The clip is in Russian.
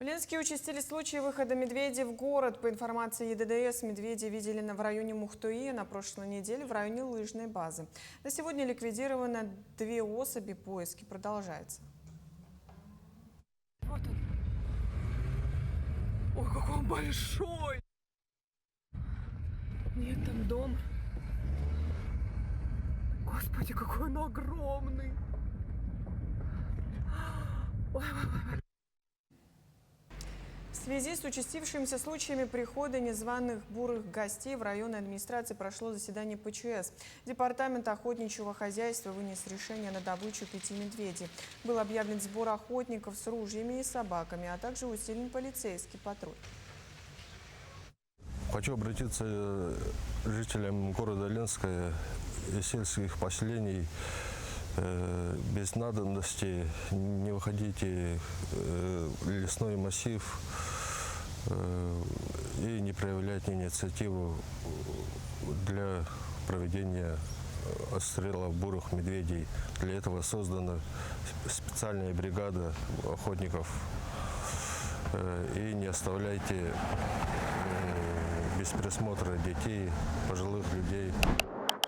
В Ленске участились случаи выхода медведей в город. По информации ЕДДС, медведи видели в районе Мухтуи, на прошлой неделе в районе лыжной базы. На сегодня ликвидировано 2 особи, поиски продолжаются. Вот он. Ой, какой он большой! Нет, там дом. Господи, какой он огромный! Ой, ой, ой. В связи с участившимися случаями прихода незваных бурых гостей в районной администрации прошло заседание ПЧС. Департамент охотничьего хозяйства вынес решение на добычу 5 медведей. Был объявлен сбор охотников с ружьями и собаками, а также усилен полицейский патруль. Хочу обратиться к жителям города Ленска и сельских поселений. Без надобности не выходите в лесной массив и не проявляйте инициативу для проведения отстрела бурых медведей. Для этого создана специальная бригада охотников. И не оставляйте без присмотра детей, пожилых людей.